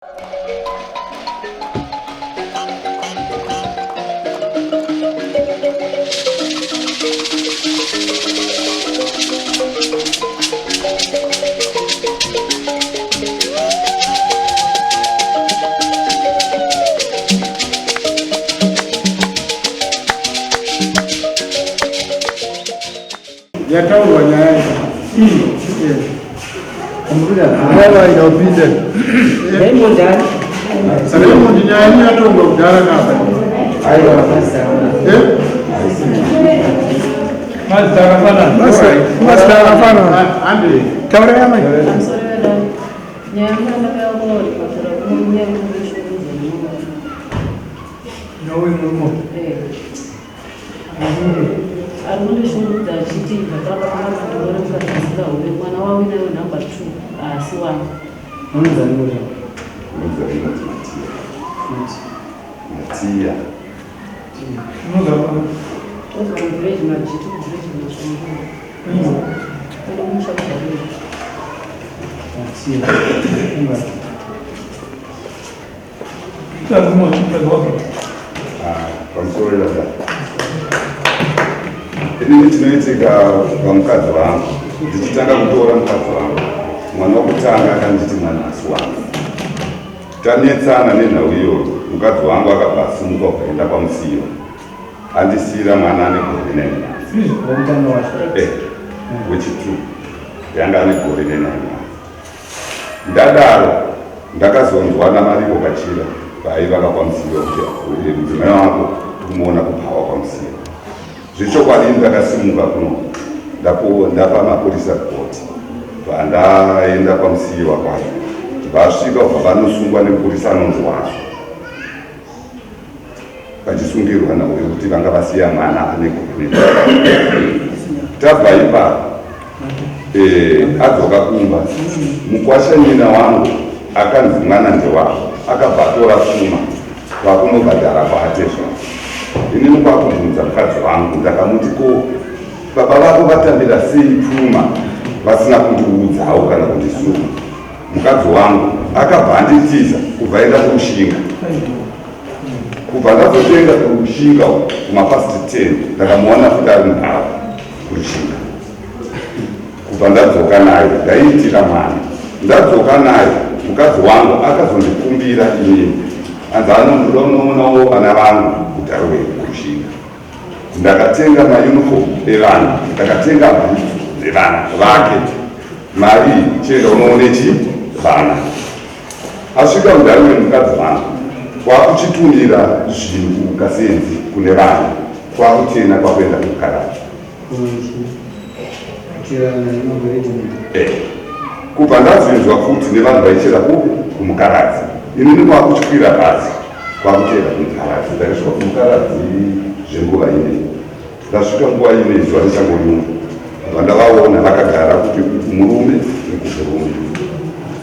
Ya tahu banyak. Kemudian apa yang kau pilih? Saya modal. Saya mau dinyanyi atau mau jalan apa? Ayo masa. Mas Darafana. Mas Darafana. Andi. Tahu apa? Nyama na kaya ko rin matara ko niya ko siya din. Gawin mo. Aruli shuru da shiti bataka kama kutoka katika ule mwana wao nayo namba 2 asiwa. Mwanza ni moja. Matia. Mwanza. Toka mreji majitu mreji mashamba. Kwa mwisho wa Matia. Kitabu moja kidogo. Kwa msori labda. Ini chinoitika pamukadzi wangu ndichitanga kutora mukadzi wangu mwana wokutanga akanditi mwanasi wangu tanetsana nenhau iyoyo mukadzi wangu akabva asumuka ukaenda pamusiyo andisiyira mwana ane gore nenhasi wechitu yanga ane gore nenhasi ndadaro ndakazonzwa namariko kachira vaivaka pamusiyo kuti mudzimai wako kumuona kubvawa pamusiyo zvichokwadi ndakasimuka kuno ndapa mapurisa ripoti pandaenda pamusiyiwa kwayo vasvika kubva vanosungwa nepurisa anonzi wazvo vachisungirwa nauyo kuti vanga vasiya mwana ane gore tabva ipapo adzoka kumba mukwashanyina wangu akanzi mwana ndewavo akabva atora pfuma vakunobhadhara kwaatezva inini kwakubvunza mukadzi wangu ndakamuti ko baba vako vatambira sei pfuma vasina kundiudzawo kana kundisuma mukadzi wangu akabva anditiza kubva enda kurushinga kubva ndazotenga kurushinga kumapasti 10 ndakamuona futi ari munharaunda kurushinga kubva ndadzoka nayo ndaiitira mwana ndadzoka nayo mukadzi wangu akazondikumbira inini anzi anondononawo vana vangu kuti ari kurushinga ndakatenga mayunifomu evana ndakatenga bhutsu dzevana vake mari chenda unoonechi vana asvika mudhari wemukadzi vangu kwakuchitumira zvinhu kukasenzi kune vana kwakutena kwakuenda kukaradzi kubva ndazinzwa futi nevanhu vaichera kupi kumukaradzi inini kwakuchikwira pasi kwakutenda kumukaradzi ndaisvika kumukaradzi zvenguva inei ndasvika nguva inei zuva richangonyuma vandavaona vakagara kuti murume nekurume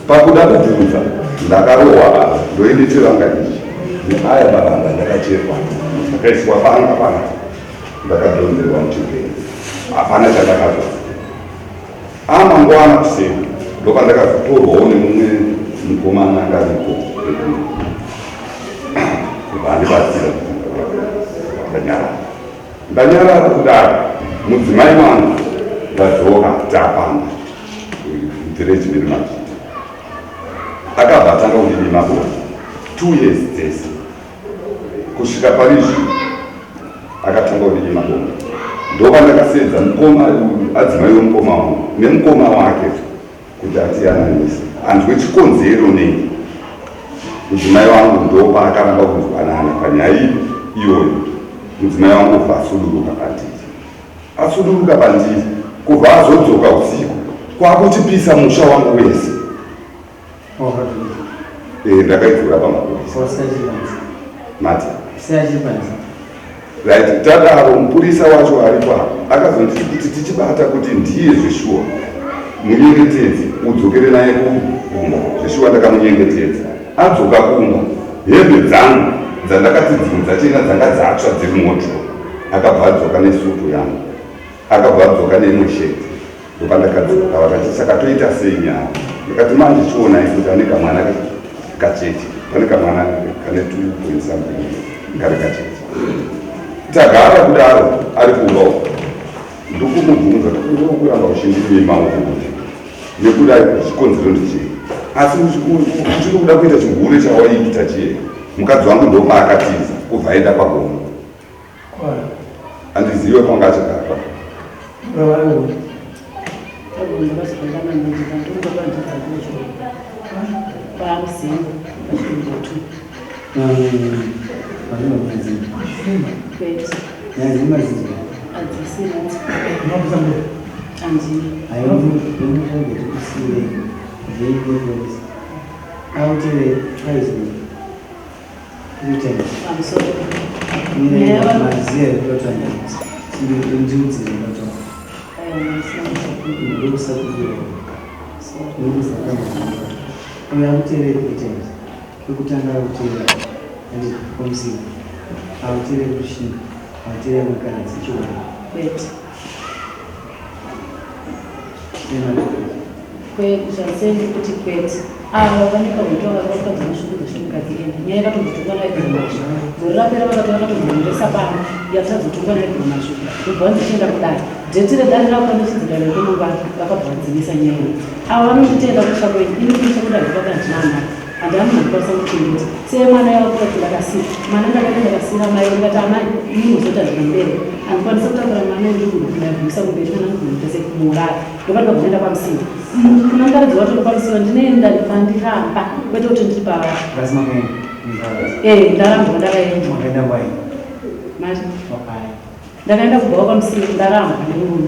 pakuda kubvunza ndakarohwa ndoinditiranga izvi neaya mabanga ndakacherwa ndakaiswa panga panga ndakadhonzerwa muchibheni hapana chandakazoa amangwana kusena ndopa ndakazotorwawo nemumwe mukomana angariko vandibatsira ndanyarara kudaro mudzimai wangu vadzoka tapamba mutirechi machita akabva atanga kudini mabona 2 years dzese kusvika parizvi akatanga kudini mabona ndopa ndakasedza adzimai wemukoma wangu nemukoma wake kuti atiyananise anzwe chikonzero nei mudzimai wangu ndopa akaramba kunzwanana panyaya iyoyo mudzimai wangu ubva asuduruka pandiri asuduruka pandiri kubva azodzoka usiku kwakuchipisa musha wangu wese ndakaidvura pamapurisa mati right tadaro mupurisa wacho ari papo akazonditi kuti tichibata kuti ndiye zveshuwa munyengetedzi udzokere naye kumba zveshuwa ndakamunyengetedza adzoka kumba hembe dzangu dzandakatidzinza chena dzanga dzatsva dziri moto akabva adzoka nesupu yangu akabva adzoka neimwe sheti ndopandakadzoka vakati saka toita sei nyaya ndikati manje chionai kuti ane kamwana kacheche pane kamwana kane 2 something kari kacheche tagara kudaro ari kuva ndokumubvunza kuramba uchindimima ukuti nekuda chikonzero ndichii asi uchiri kuda kuita chigure chawaiita chie mukadzi wangu ndopaakatiza kubva aenda pagoma handizive kwanga achigara I'm sorry. Zvasende kuti kwete ava vanika kutora vakadzi mashuku zvashimukadziyenda nyaya yakatobvutungwa nayo kumashu gore rapera vakati vakatobvundesa pano yasadzotungwa nayo kumashu ndobva ndichienda kudai dheti redare rakanochidzikana rekunova vakabvadzivisa nyaya ava vanonditenda kushakoini ini kuisha kudai vakandinana handamukwanisa kuchengeta sei mwana yavakurati ndakasiya mwana ndakati ndakasira mai ngati amai inozotadzira mberi handikwanisa kutakura mwana ndikudavhisa kumberi kana ndikudese kumurara ndokati vakuenda pamusika kunangaridzi watori pamusika ndinoenda pandiramba kwete kuti ndiri pava ndaramba ndakaenda ndakaenda kubvawo pamusika ndaramba nemurume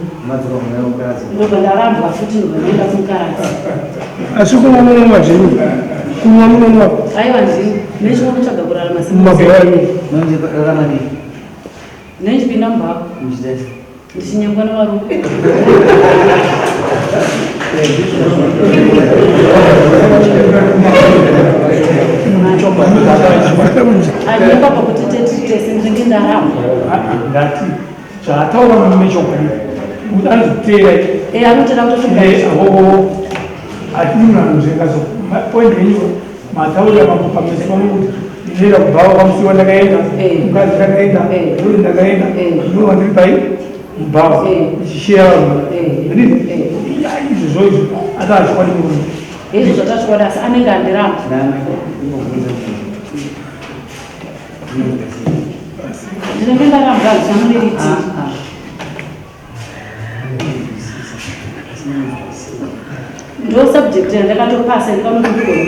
ndobva ndaramba futi ndobva ndaenda kumukaradzi asi kumwa mumwe zvini kumwa mumwe aiwa ndini nechinotsvaga kurarama nechipinda mubhako ndichinyangwa nevarume anyemba pakuti tetitese ndinge ndaramba ngati zvataura mume chokwadi kuti anozotera anotenda kuti atinunhano zvengazo point yenyu mataura pamese pamwe kuti ndinoenda kubvawo pamusiwa ndakaenda mukadzi ndakaenda rori ndakaenda ndinova ndiri pai mubhawa ichishiya vanhu izvozvo izvo asi hazvikwadi murume izvo zvatazvikwadi asi anenge andiramba ndinenge ndaramba zvamuneriti ndo subject yandakatopasa ndikanotogona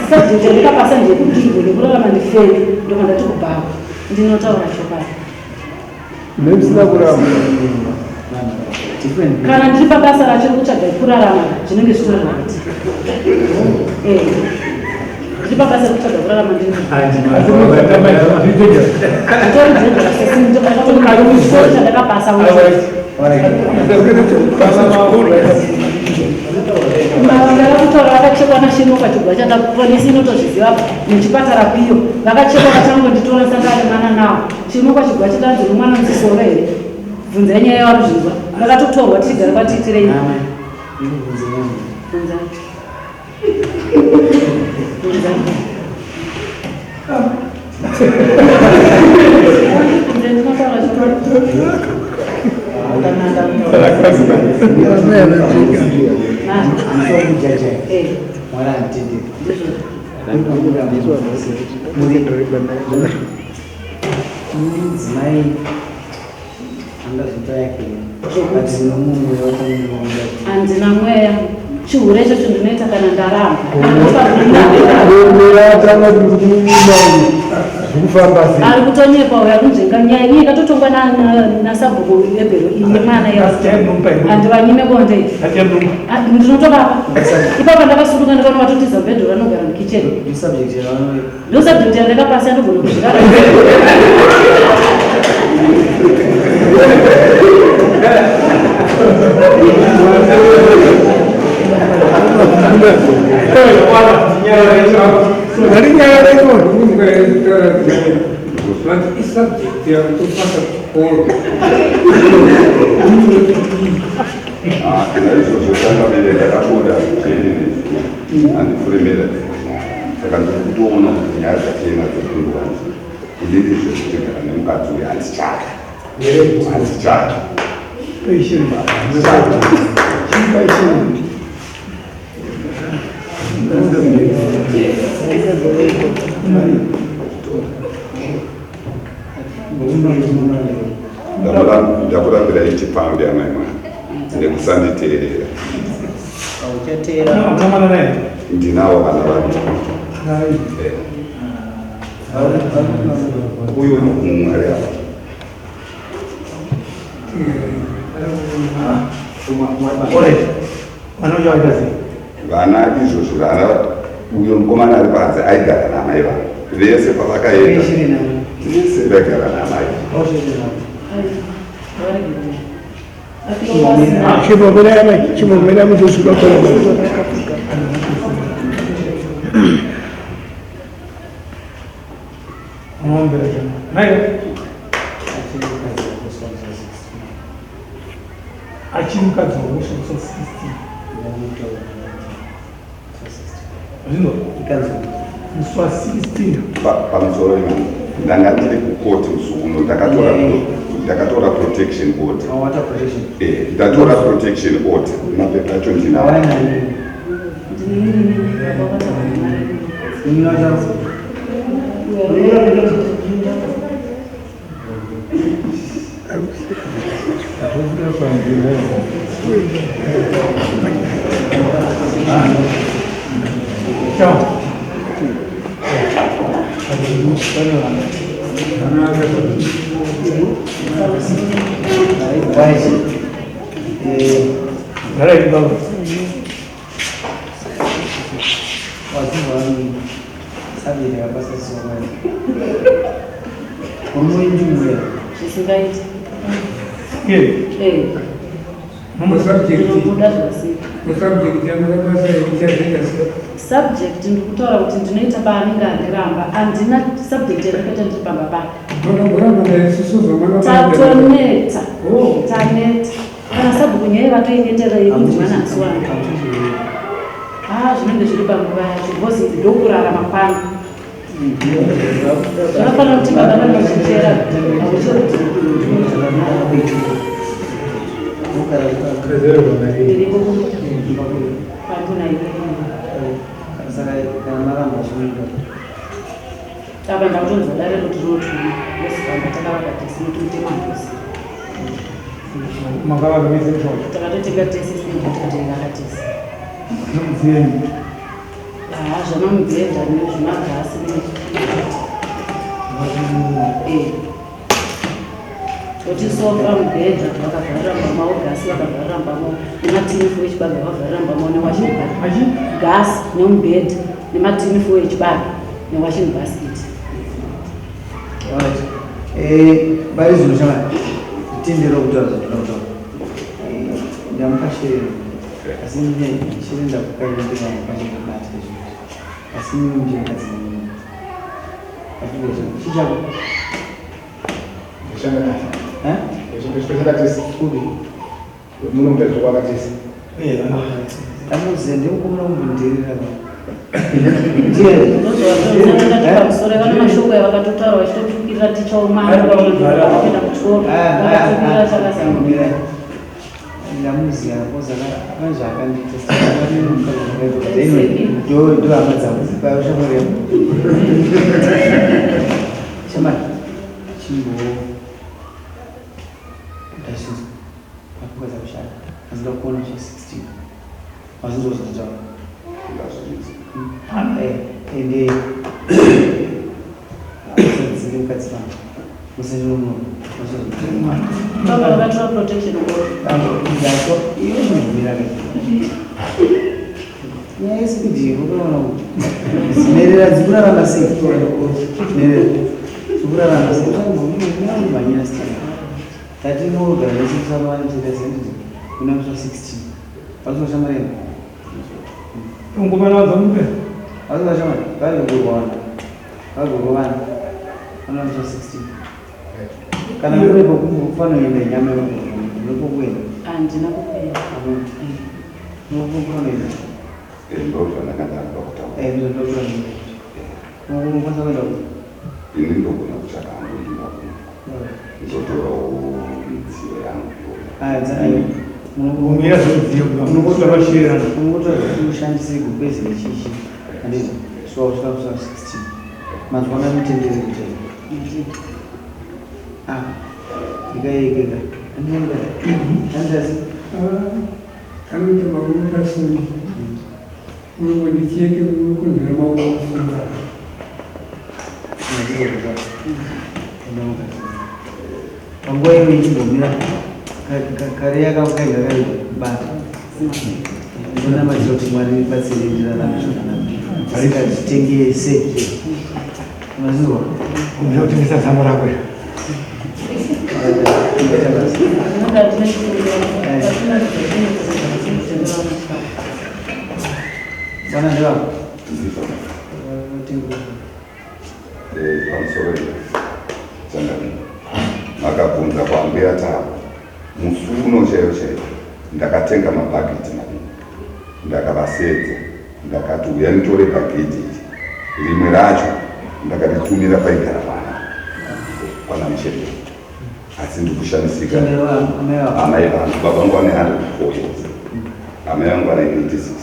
subject yandakapasa ndekudigo nekurarama ndifeli ndoka ndati kubhako ndinotaura chokwadi nemusina kuramba kana ndiri pabasa rachiri kutsvaga kurarama zvinenge zvitori right ndiri pabasa rekutsvaga kurarama ndakapasa ndakakutaura vakachekwa nashino pachigwa chandaponesi inotozviziva nechipatara piyo vakachekwa vachangonditora sangane mwana nawo chino pachigwa chitanzi nomwana nzisoro here bvunzai nyaya yavaruzvinzwa ndakatotorwa tichigara kwatiitirei handina mweya chihure icho chindinoita kana ndaramba ari kutonyepa uya kunzvenga nyaya inye ikatotongwa nasabhuku ebhero ine mwana handivanyime bonde ndinotobaba ipapa ndakasuruka ndikaona vatotiza bhedho vanogara mukicheni ndo subject yandakapasa ndogona kuzvikara naizvozvo tangavele ndakabuda handifuremera saka ndiri kutoona kuti nyaya dzachena dzekundwa inini zvezvitigara nemukadzi uyo handichada ndakurambira ichipambi amaimwana nekusanditeerera ndinawo vana vaviri uyu mumwari ava vana izvozvo vana uyo mukomana ari panze aigara namai vana vese pavakaenda vese vaigara namai chimomera mutosukakona achimukadzi wakusvitsa 16 muswa 16 pamusoro imwe ndanga ndiri kukoti musi uno ndakatora protection order ndatora protection order mapepa acho ndinawo subject ndikutaura kuti ndinoita paanenge andiramba handina subject yandakaita ndipamba pake tatoneta taneta kana sabhuku nyaya vatoingeterei kuti manasi wangu zvinenge zviri panguva yacho bhozi ndokurarama kwangu zvakafanira kuti baba vanozvichera apa ndakutonzodare kuti rotuma vesibamba takavakatesi notumite mwandosi takatotenga tesi tikatenga katesi zvamamubhedha nezvemagasi kuti sofa mubhedha vakavharira mbamao gasi vakavharira mbamao nematinifu echibage vakavharira mbamao newashingasi gasi nemubhedha nematinifu echibage newashing basket bari zvinhu zvakati tendero kutaura zvatotaura ndamukasherera asi ndichirinda kukaindira mukashiribata asi mujingazi chichako amuziya ndikukumuna kumbondirira pamusoro vana mashoko yavakatotaura vachitotukirira ticha umaaapinda kuchikoro chakasiyana ndamuziya kozvakandiitohama dzangu dzipaoshamoremo shamari chimbo ndashinzwa akukaza kushanda asi ndakuona cho 16 mazindozvatotaura ende asadzinge mukadzi vangu musinono vakatora protection yacho iyo zvinobvira nyaya yesipidi unoona kuti zinerera dzikurarama sei nerera dzikurarama sei uchaimhanyira sitana tatinogara nesikusamanitedazendii kuna mswa 16 vasivashamarena ungumana dzamupe vasivashamari vagogorwana vagogorwana kuna mswa 16 kana muri kufanana nenyama yokukwenda handina kupenda nokufanana ini ndogona kutsvaka hangu ndinakuna ndotorawo midziyo yangu umira zvidziyo unokutorashirana unokushandise gupezi rechichi andizvo swasvika 16 mazwana mutendere kutenda ikaikeka andasi anoita maoko kasoni unongodicheke unokonzera maoko kufunga panguva iwe ichimbomira kare yakakukaika kaibata ndona maziva kuti mwari batsire ndirarame zvakanaka asikatitengese maziva umira kutengesa tsamba rakwe bana ndevako pamusoro dzangani makabvunza kwambira tava musi uno chaiyo chaiyo ndakatenga mabhageti maviri ndakavasedza ndakati uya nditore bhageti iri rimwe racho ndakaritumira paigara pana muchete asi ndikushandisika amai vangu baba vangu vane 104 years amai vangu vane 86 years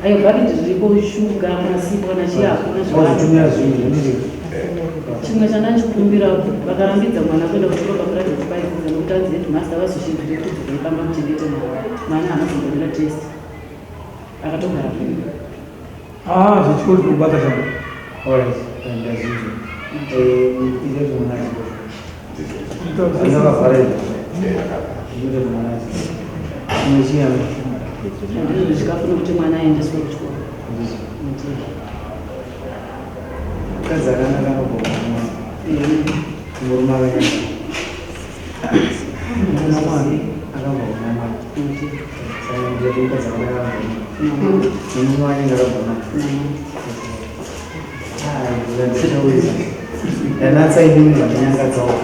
ayo bhakiti zviripo shuga masipo kana chiakunatumira chimwe chandachikumbira vakarambidza mwana kuenda kuchikoro paprivate bible nekuti anzi headmaster vazoshidzireikudzikaipamba kuchengete mwana anazomborera test akatogara zvichikoro zvinobata chamo ndizvo zvikafuna kuti mwana aendeswe kuchikoro kazakanaka murume yanatsaidimuzvanyangadzawo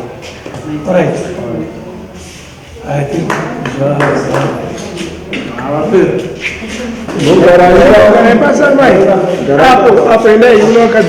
Alright. I think Hapo endai uno wakati